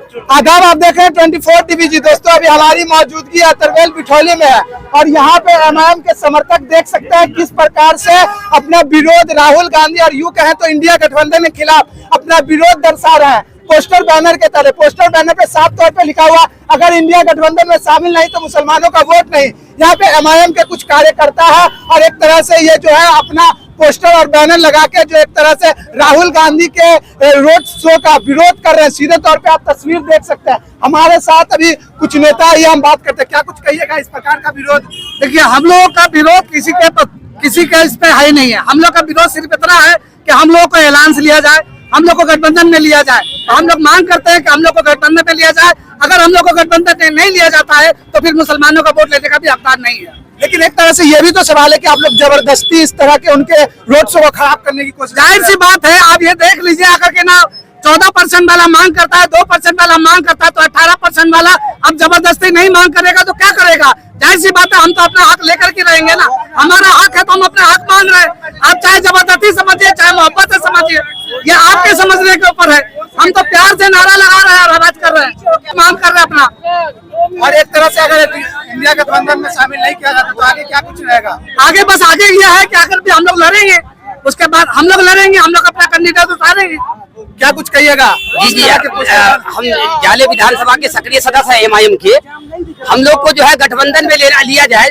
आदाब, आप देख रहे हैं 24 टीवी जी। दोस्तों, अभी हमारी मौजूदगी अतरवेल बिठौली में है और यहाँ पे एमआईएम के समर्थक देख सकते हैं किस प्रकार से अपना विरोध राहुल गांधी और यूं कहें तो इंडिया गठबंधन के खिलाफ अपना विरोध दर्शा रहे हैं। पोस्टर बैनर के तरह पोस्टर बैनर पे साफ तौर पे लिखा हुआ, अगर इंडिया गठबंधन में शामिल नहीं तो मुसलमानों का वोट नहीं। यहाँ पे एमआईएम के कुछ कार्यकर्ता है और एक तरह से ये जो है अपना पोस्टर और बैनर लगा के जो एक तरह से राहुल गांधी के रोड शो का विरोध कर रहे हैं। सीधे तौर पे आप तस्वीर देख सकते हैं। हमारे साथ अभी कुछ नेता ही हम बात करते हैं। क्या कुछ कहिएगा इस प्रकार का विरोध? देखिए, हम लोगों का विरोध किसी का इस पे है नहीं है। हम लोग का विरोध सिर्फ इतना है कि हम लोगों को ऐलान से लिया जाए, हम लोग को गठबंधन में लिया जाए। हम लोग मांग करते हैं कि हम लोग को गठबंधन में लिया जाए। अगर हम लोग को गठबंधन में नहीं लिया जाता है तो फिर मुसलमानों का वोट लेने का भी हकदार नहीं है। लेकिन एक तरह से ये भी तो सवाल है कि आप लोग जबरदस्ती इस तरह के उनके रोड शो को खराब करने की कोशिश। जाहिर सी बात है, आप ये देख लीजिए, आकर के ना 14% वाला मांग करता है, 2% वाला मांग करता है, तो 18% वाला अब जबरदस्ती नहीं मांग करेगा तो क्या करेगा? जाहिर सी बात है, हम तो अपना हक लेकर के रहेंगे ना। हमारा हक है तो हम अपना हक मांग रहे हैं। आप चाहे जबरदस्ती समझिए चाहे मोहब्बत से समझिए, ये आपके समझने के ऊपर है। हम तो प्यार से नारा लगा रहे हैं और आवाज कर रहे हैं, मांग कर रहे हैं अपना। और एक तरह से अगर इंडिया गठबंधन में शामिल नहीं किया जाता तो आगे क्या कुछ रहेगा? आगे बस आगे ये है कि अगर भी हम लोग लड़ेंगे, उसके बाद हम लोग लड़ेंगे, हम लोग अपना कैंडिडेट उतारेंगे। क्या कुछ कहिएगा? जी, हम जाले विधानसभा के सक्रिय सदस्य है एमआईएम के। हम लोग को जो है गठबंधन में लिया जाए,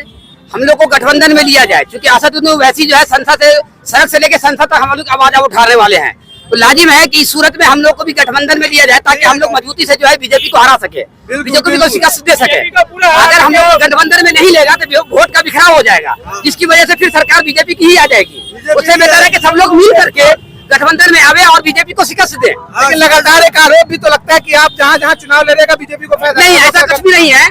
हम लोग को गठबंधन में लिया जाए, क्योंकि असद वैसी जो है संसद से, सड़क से लेकर संसद तक हम लोग आवाज उठाने वाले हैं। तो लाजिम है कि इस सूरत में हम लोग को भी गठबंधन में लिया जाए ताकि हम लोग मजबूती से जो है बीजेपी को हरा सके, बीजेपी को शिकस्त दे सके। अगर हम लोग गठबंधन में नहीं लेगा तो वोट का बिखराव हो जाएगा, जिसकी वजह से फिर सरकार बीजेपी की ही आ जाएगी। उससे बेहतर है कि सब लोग मिल करके गठबंधन में आवे और बीजेपी को शिकस्त दे। लेकिन लगातार एक आरोप भी तो लगता है कि आप जहाँ जहाँ चुनाव लड़ेगा बीजेपी को फायदा। नहीं, ऐसा कुछ भी नहीं है।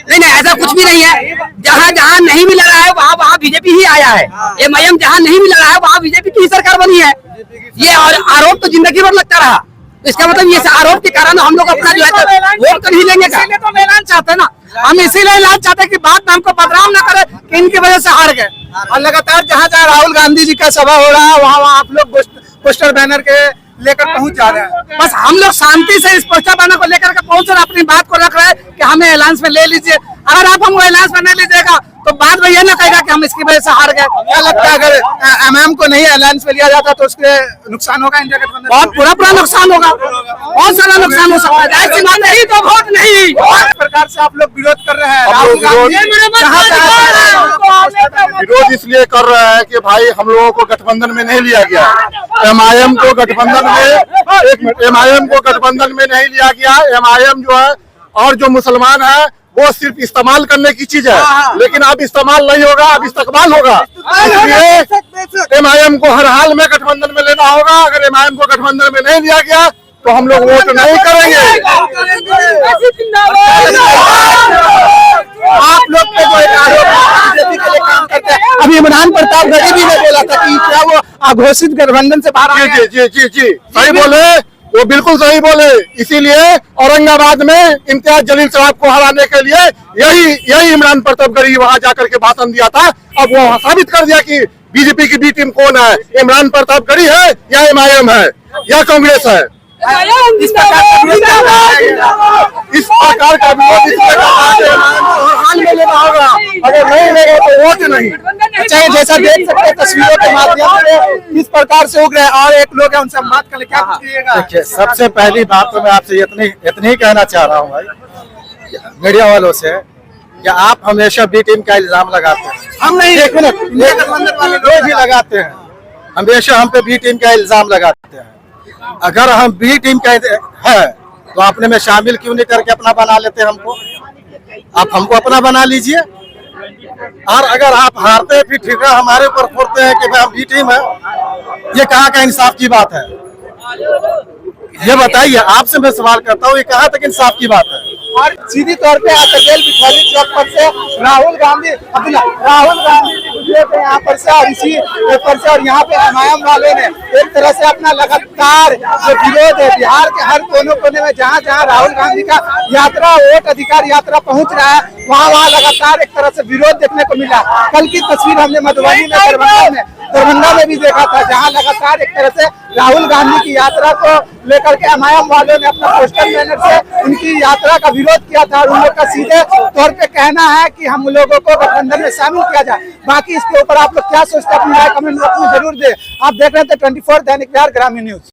नहीं, ऐसा कुछ भी नहीं है। जहाँ जहाँ नहीं भी लड़ा है वहाँ बीजेपी ही आया है। एमआईएम जहाँ नहीं भी लड़ा है वहाँ बीजेपी की सरकार बनी है। ये आरोप तो जिंदगी भर लगता रहा। तो इसका मतलब ये आरोप के कारण हम लोग अपना जो है वोट तो नहीं लेंगे। इसीलिए तो ऐलान चाहते हैं ना, हम इसीलिए ऐलान चाहते हैं कि बाद में हमको बदनाम न करे कि इनकी वजह से हार गए। और लगातार जहाँ जहाँ राहुल गांधी जी का सभा हो रहा है वहाँ आप लोग पोस्टर बैनर के लेकर पहुंच जा रहे हैं। बस हम लोग शांति से इस पोस्टर बैनर को लेकर के पहुंच रहे, अपनी बात को रख रहे हैं कि हमें अलायंस में ले लीजिए। अगर आप हमको अलायंस में नहीं लीजिएगा तो बाद में ये ना कहेगा कि हम इसकी वजह से हार गए। क्या लगता है अगर एमआईएम को नहीं अलायंस में लिया जाता तो उसके नुकसान होगा इंडिया गठबंधन? बहुत पूरा नुकसान होगा, बहुत सारा नुकसान हो सकता है। ऐसी बात नहीं तो वोट नहीं। इस प्रकार से आप लोग विरोध कर रहे हैं राहुल गांधी। विरोध इसलिए कर रहे हैं कि भाई हम लोगों को गठबंधन में नहीं लिया गया। एमआईएम को गठबंधन में नहीं लिया गया। एमआईएम जो है और जो मुसलमान है वो सिर्फ इस्तेमाल करने की चीज है, लेकिन अब इस्तेमाल नहीं होगा, अब इस्तेमाल होगा। इसलिए एमआईएम को हर हाल में गठबंधन में लेना होगा। अगर एमआईएम को गठबंधन में नहीं लिया गया तो हम लोग वोट नहीं करेंगे। आप लोग के जो एक आरोप बीजेपी के लिए काम करते हैं, अभी इमरान प्रतापगढ़ी भी ने बोला था कि क्या वो अघोषित गठबंधन से बाहर आ गए? जी, सही बोले, वो बिल्कुल सही बोले। इसीलिए औरंगाबाद में इम्तियाज जलील साहब को हराने के लिए यही इमरान प्रतापगढ़ी वहां जाकर के भाषण दिया था। अब वो साबित कर दिया कि बीजेपी की बी टीम कौन है, इमरान प्रतापगढ़ी है या एमआईएम है या कांग्रेस है। इस प्रकार का विरोध लेना होगा, अगर नहीं लेगा तो वोट नहीं। अच्छा, जैसा देख सकते हैं तस्वीरों के माध्यम से किस प्रकार से उग रहे हैं और एक लोग हैं उनसे हम बात कर ले। क्या कहिएगा? देखिए, सबसे पहली बात तो मैं आपसे इतनी ही कहना चाह रहा हूँ भाई मीडिया वालों से कि आप हमेशा बी टीम का इल्जाम लगाते हैं। हम नहीं, एक मिनट, लोग ही लगाते हैं, हमेशा हम पे बी टीम का इल्जाम लगाते हैं। अगर हम बी टीम का है तो अपने में शामिल क्यों नहीं करके अपना बना लेते हमको? आप हमको अपना बना लीजिए। और अगर आप हारते हैं फिर ठीक है हमारे ऊपर फोड़ते हैं कि भाई हम बी टीम है, ये कहाँ का इंसाफ की बात है? ये बताइए, आपसे मैं सवाल करता हूँ, ये कहाँ तक इंसाफ की बात है? और सीधी तौर पे अतरवेल बिठौली चौक पर से राहुल गांधी गुजरे थे यहाँ पर से, और इसी पेपर से, और यहाँ पे एमआईएम वालों ने एक तरह से अपना लगातार जो विरोध है बिहार के हर कोने कोने में जहाँ जहाँ राहुल गांधी का यात्रा, वोट अधिकार यात्रा पहुँच रहा है, वहाँ लगातार एक तरह से विरोध देखने को मिला। कल की तस्वीर हमने मधुबनी में, दरभंगा में भी देखा था, जहाँ लगातार एक तरह से राहुल गांधी की यात्रा को लेकर के एमआईएम वालों ने अपना पोस्टर बैनर से उनकी यात्रा का विरोध किया था, और उन लोग का सीधे तौर पे कहना है कि हम लोगों को गठबंधन में शामिल किया जाए। बाकी इसके ऊपर आप लोग क्या सोचते हैं, अपनी राय कमेंट बॉक्स में जरूर दें। आप देख रहे थे 24 दैनिक बिहार ग्रामीण न्यूज।